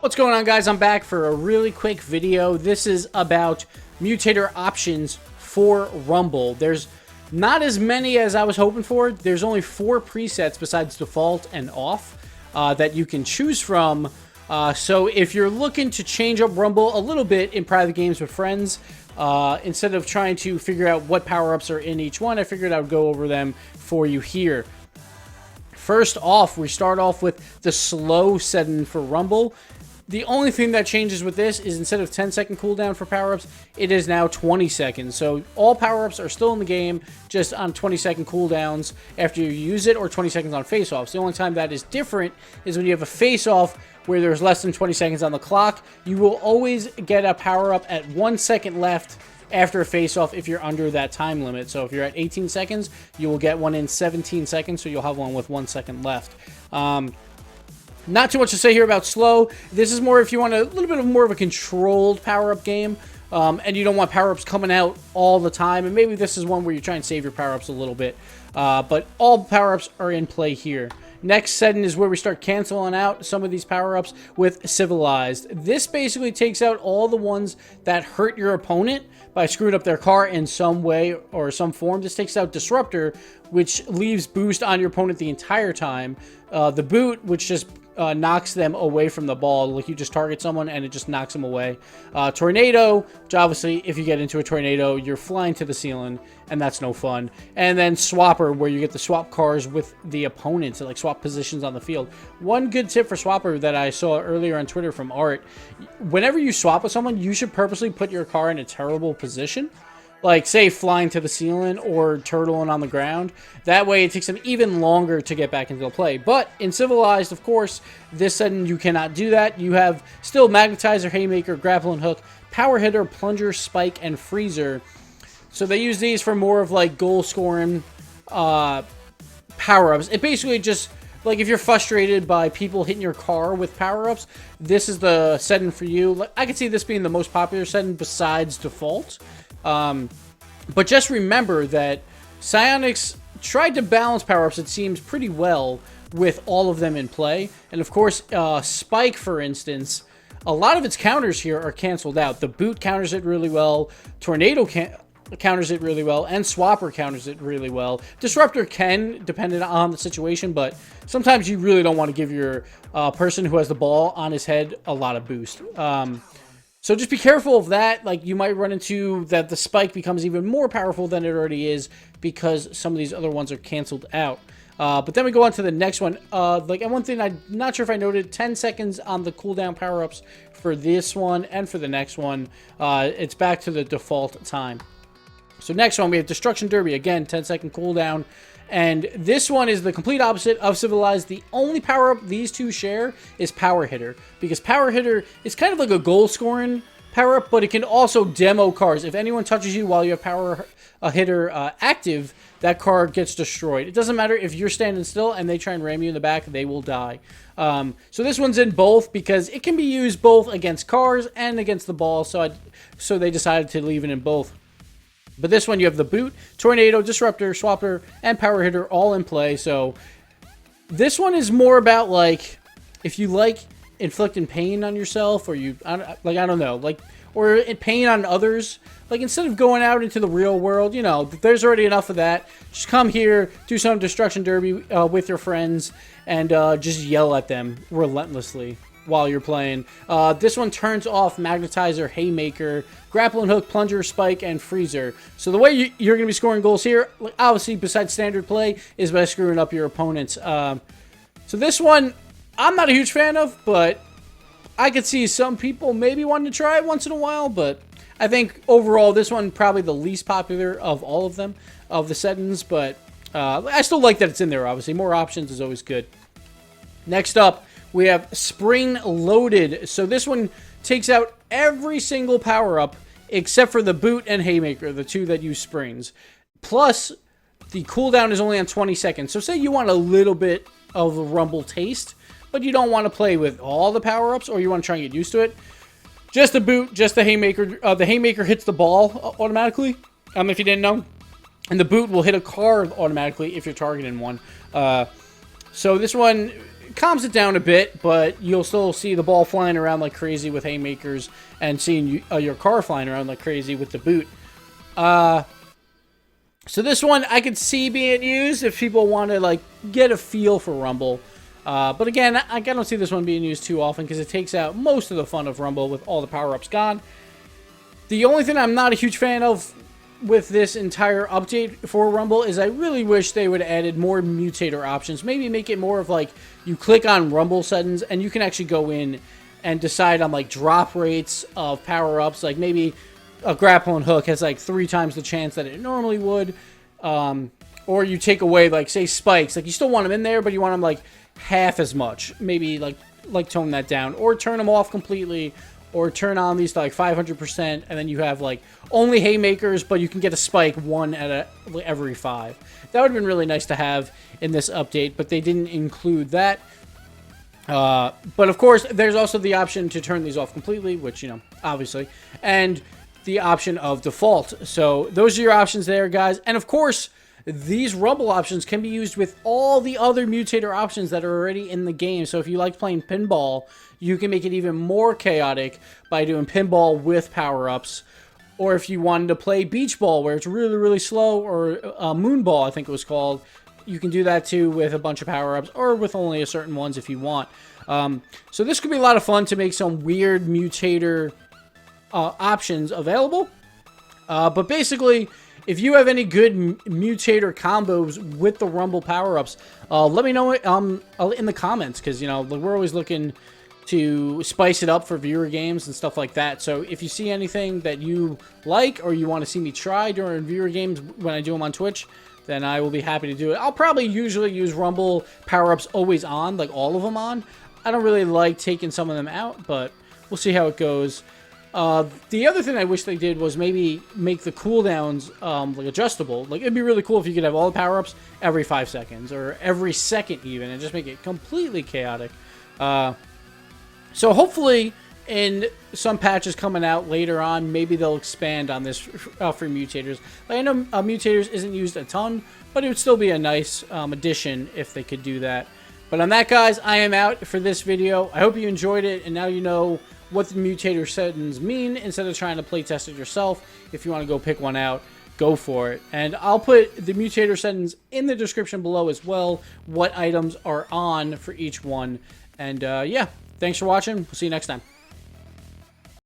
What's going on, guys? I'm back for a really quick video. This is about Mutator options for Rumble. There's not as many as I was hoping for. There's only 4 presets besides default and off that you can choose from. So if you're looking to change up Rumble a little bit in private games with friends, instead of trying to figure out what power-ups are in each one, I figured I would go over them for you here. First off, we start off with the slow setting for Rumble. The only thing that changes with this is instead of 10-second cooldown for power-ups, it is now 20 seconds. So all power-ups are still in the game, just on 20-second cooldowns after you use it, or 20 seconds on face-offs. The only time that is different is when you have a face-off where there's less than 20 seconds on the clock. You will always get a power-up at 1 second left after a face-off if you're under that time limit. So if you're at 18 seconds, you will get one in 17 seconds, so you'll have one with 1 second left. Not too much to say here about slow. This is more if you want a little bit more of a controlled power-up game, and you don't want power-ups coming out all the time. And maybe this is one where you try and save your power-ups a little bit. But all power-ups are in play here. Next setting is where we start canceling out some of these power-ups with Civilized. This basically takes out all the ones that hurt your opponent by screwing up their car in some way or some form. This takes out Disruptor, which leaves boost on your opponent the entire time. The boot, which just knocks them away from the ball. Like, you just target someone and it just knocks them away. Tornado, which obviously if you get into a tornado, you're flying to the ceiling, and that's no fun. And then Swapper, where you get to swap cars with the opponents, like swap positions on the field. One good tip for Swapper that I saw earlier on Twitter from Art: whenever you swap with someone, you should purposely put your car in a terrible position. Like, say, flying to the ceiling or turtling on the ground. That way, it takes them even longer to get back into the play. But in Civilized, of course, this setting, you cannot do that. You have still Magnetizer, Haymaker, Grappling Hook, Power Hitter, Plunger, Spike, and Freezer. So they use these for more of, like, goal-scoring power-ups. It basically just, like, if you're frustrated by people hitting your car with power-ups, this is the setting for you. I could see this being the most popular setting besides default. But just remember that Psyonix tried to balance power-ups, it seems, pretty well with all of them in play. And of course, Spike, for instance, a lot of its counters here are canceled out. The boot counters it really well, Tornado counters it really well, and Swapper counters it really well. Disruptor can, depending on the situation, but sometimes you really don't want to give your person who has the ball on his head a lot of boost. So just be careful of that. Like, you might run into that the Spike becomes even more powerful than it already is because some of these other ones are canceled out. But then we go on to the next one. And one thing I'm not sure if I noted, 10 seconds on the cooldown power-ups for this one and for the next one. It's back to the default time. So next one, we have Destruction Derby. Again, 10-second cooldown. And this one is the complete opposite of Civilized. The only power-up these two share is Power Hitter, because Power Hitter is kind of like a goal-scoring power-up, but it can also demo cars. If anyone touches you while you have Power Hitter active, that car gets destroyed. It doesn't matter if you're standing still and they try and ram you in the back, they will die. So this one's in both because it can be used both against cars and against the ball, so they decided to leave it in both. But this one, you have the boot, Tornado, Disruptor, Swapper, and Power Hitter all in play. So this one is more about, like, if you like inflicting pain on yourself, or I don't know, or pain on others. Like, instead of going out into the real world, you know, there's already enough of that. Just come here, do some Destruction Derby with your friends, and just yell at them relentlessly while you're playing. This one turns off Magnetizer, Haymaker, Grappling Hook, Plunger, Spike, and Freezer. So the way you're going to be scoring goals here, obviously besides standard play, is by screwing up your opponents. So this one, I'm not a huge fan of, but I could see some people maybe wanting to try it once in a while. But I think overall, this one probably the least popular of all of them, of the settings. But I still like that it's in there, obviously. More options is always good. Next up, we have Spring Loaded. So this one takes out every single power-up except for the boot and Haymaker, the two that use springs. Plus, the cooldown is only on 20 seconds. So say you want a little bit of a Rumble taste, but you don't want to play with all the power-ups, or you want to try and get used to it. Just the boot, just the Haymaker. The Haymaker hits the ball automatically, if you didn't know. And the boot will hit a car automatically if you're targeting one. So this one calms it down a bit, but you'll still see the ball flying around like crazy with Haymakers and seeing your car flying around like crazy with the boot. So this one I could see being used if people want to like get a feel for Rumble. But again, I don't see this one being used too often because it takes out most of the fun of Rumble with all the power-ups gone. The only thing I'm not a huge fan of with this entire update for Rumble is I really wish they would have added more Mutator options. Maybe make it more of like you click on Rumble settings and you can actually go in and decide on like drop rates of power-ups. Like maybe a Grappling Hook has like 3 times the chance that it normally would. Or you take away like say spikes. Like you still want them in there, but you want them like half as much. Maybe like tone that down or turn them off completely. Or turn on these to like 500%, and then you have like only Haymakers, but you can get a spike 1 out of every 5. That would have been really nice to have in this update, but they didn't include that. But of course, there's also the option to turn these off completely, which, you know, obviously, and the option of default. So those are your options there, guys. And of course, these Rumble options can be used with all the other Mutator options that are already in the game. So if you like playing pinball, you can make it even more chaotic by doing pinball with power-ups. Or if you wanted to play beach ball, where it's really, really slow, or moonball, I think it was called, you can do that too with a bunch of power-ups, or with only a certain ones if you want. So this could be a lot of fun to make some weird Mutator options available. But basically, if you have any good Mutator combos with the Rumble power-ups, let me know in the comments, because, you know, we're always looking to spice it up for viewer games and stuff like that. So if you see anything that you like or you want to see me try during viewer games when I do them on Twitch, then I will be happy to do it. I'll probably usually use Rumble power-ups always on, like all of them on. I don't really like taking some of them out, but we'll see how it goes. The other thing I wish they did was maybe make the cooldowns like adjustable. Like it'd be really cool if you could have all the power-ups every 5 seconds or every second even, and just make it completely chaotic. So hopefully in some patches coming out later on, maybe they'll expand on this for Mutators. Like I know Mutators isn't used a ton, but it would still be a nice addition if they could do that. But on that, guys, I am out for this video. I hope you enjoyed it, and now you know what the Mutator settings mean instead of trying to play test it yourself. If you want to go pick one out, go for it. And I'll put the Mutator settings in the description below as well, what items are on for each one. And yeah, thanks for watching. We'll see you next time.